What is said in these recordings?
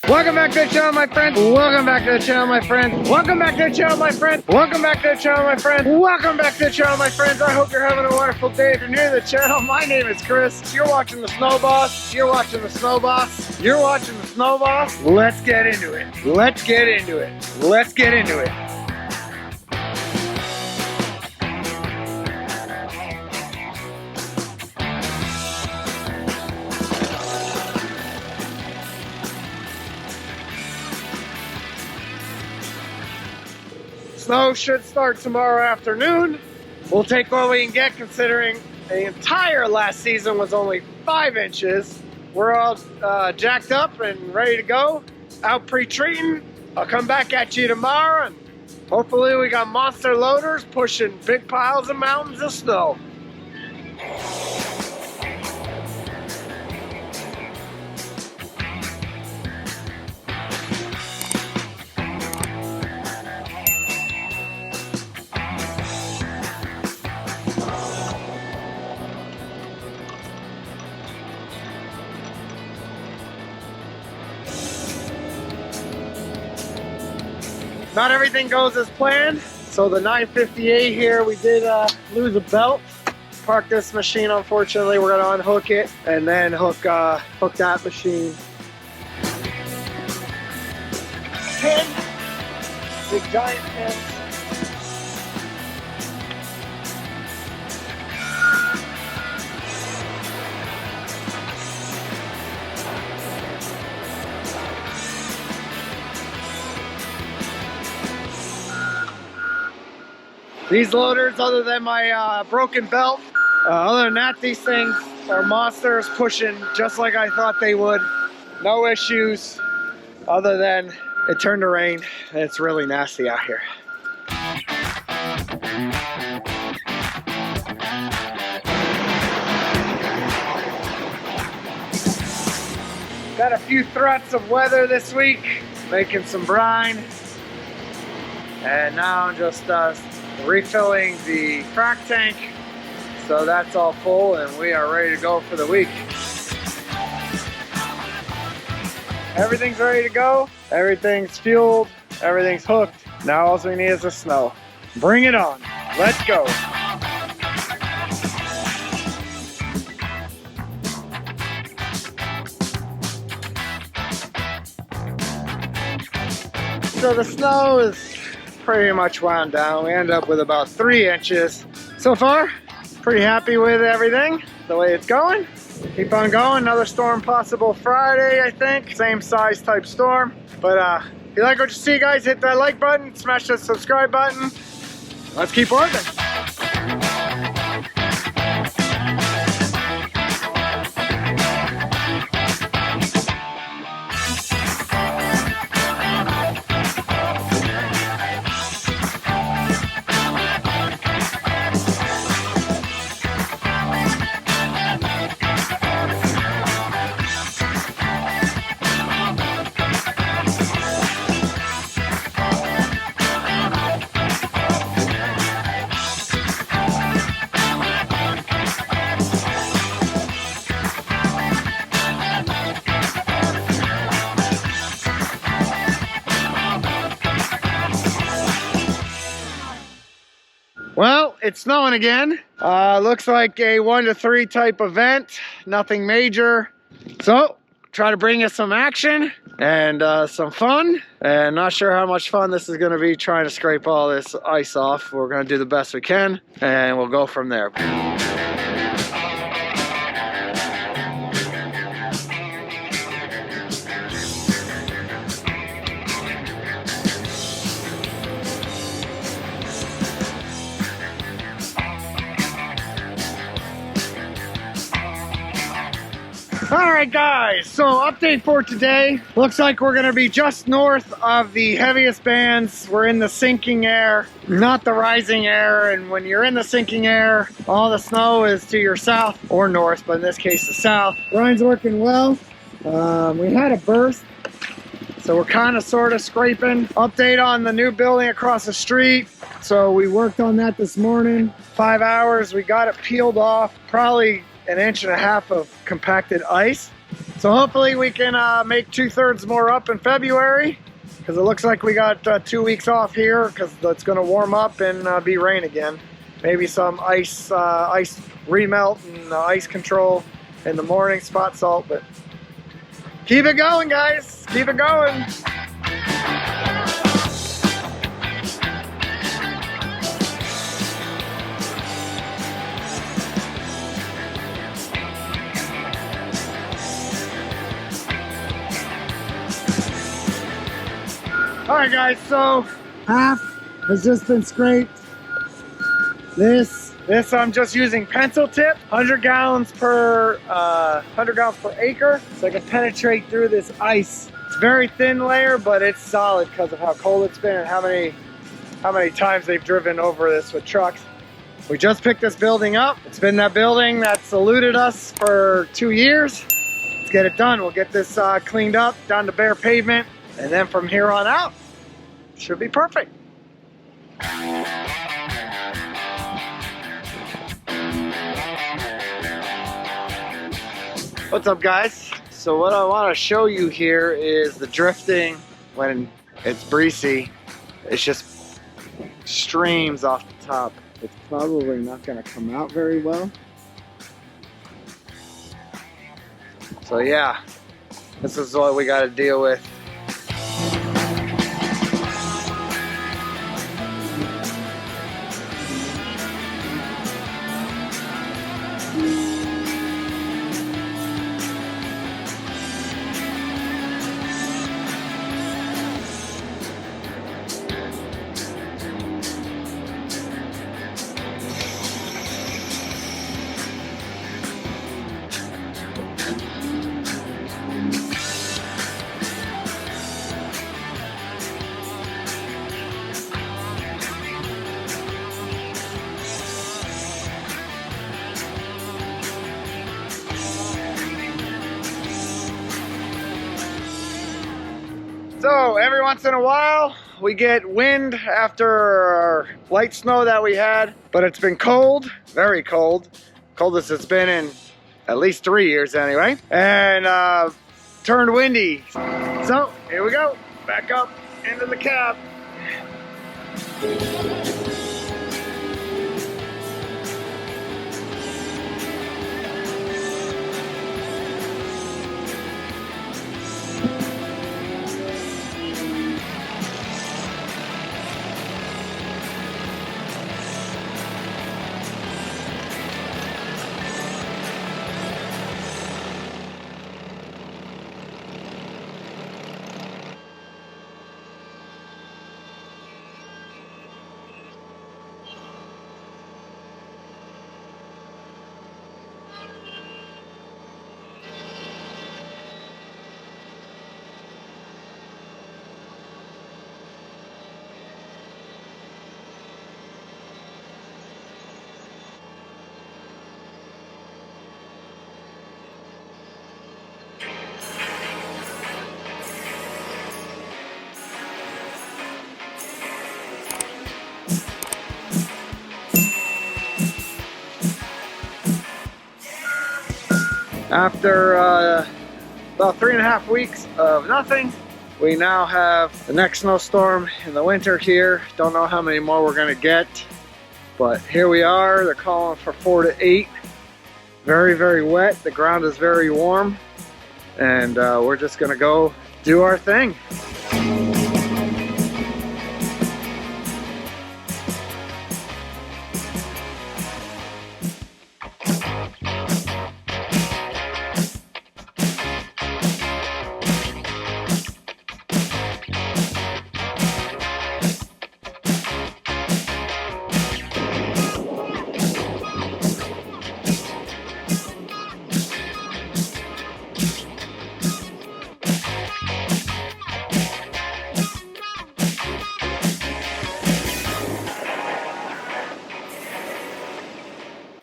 Welcome back to the channel, my friend. Welcome back to the channel, my friend. Welcome back to the channel, my friend. Welcome back to the channel, my friend. Welcome back to the channel, my friends. I hope you're having a wonderful day. If you're new to the channel, my name is Chris. You're watching the SnowBoss. You're watching the SnowBoss. You're watching the SnowBoss. Let's get into it. Let's get into it. Let's get into it. Snow should start tomorrow afternoon. We'll take what we can get, considering the entire last season was only 5 inches. We're all jacked up and ready to go, out pre-treating. I'll come back at you tomorrow, and hopefully we got monster loaders pushing big piles of mountains of snow. Not everything goes as planned. So the 958 here, we did lose a belt. Parked this machine, unfortunately. We're gonna unhook it and then hook that machine. 10 big giant pins. These loaders, other than my broken belt, other than that, these things are monsters, pushing just like I thought they would. No issues, other than it turned to rain and it's really nasty out here. Got a few threats of weather this week, making some brine, and now I'm just refilling the frac tank, so that's all full and we are ready to go for the week. Everything's ready to go, everything's fueled, everything's hooked. Now all we need is the snow. Bring it on, let's go. So the snow is pretty much wound down. We end up with about 3 inches. So far, pretty happy with everything, the way it's going. Keep on going, another storm possible Friday, I think. Same size type storm. But if you like what you see, guys, hit that like button, smash that subscribe button. Let's keep working. Well, it's snowing again. Looks like a 1 to 3 type event, nothing major. So, try to bring you some action and some fun. And not sure how much fun this is gonna be trying to scrape all this ice off. We're gonna do the best we can and we'll go from there. Alright guys, so update for today. Looks like we're going to be just north of the heaviest bands. We're in the sinking air, not the rising air. And when you're in the sinking air, all the snow is to your south or north, but in this case the south. Brine's working well. We had a burst, so we're kind of sort of scraping. Update on the new building across the street. So we worked on that this morning. 5 hours, we got it peeled off. Probably 1.5 inches of compacted ice. So hopefully we can make 2/3 more up in February, because it looks like we got 2 weeks off here because it's going to warm up and be rain again. Maybe some ice remelt and ice control in the morning, spot salt, but keep it going, guys. Keep it going. All right, guys, so half has just been scraped. This I'm just using pencil tip, 100 gallons per acre, so I can penetrate through this ice. It's a very thin layer, but it's solid because of how cold it's been and how many times they've driven over this with trucks. We just picked this building up. It's been that building that's eluded us for 2 years. Let's get it done. We'll get this cleaned up, down to bare pavement, and then from here on out, it should be perfect. What's up, guys? So what I want to show you here is the drifting when it's breezy. It's just streams off the top. It's probably not going to come out very well. So yeah, this is what we got to deal with. So every once in a while we get wind after our light snow that we had, but it's been cold, very cold, coldest it's been in at least 3 years anyway, and turned windy. So here we go, back up into the cab. After about 3.5 weeks of nothing, we now have the next snowstorm in the winter here. Don't know how many more we're gonna get, but here we are. They're calling for 4 to 8. Very, very wet. The ground is very warm, and we're just gonna go do our thing.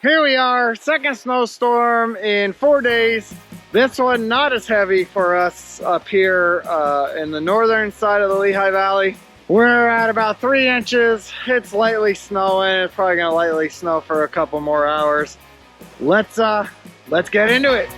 Here we are, second snowstorm in 4 days. This one not as heavy for us up here in the northern side of the Lehigh Valley. We're at about 3 inches. It's lightly snowing. It's probably gonna lightly snow for a couple more hours. Let's get into it.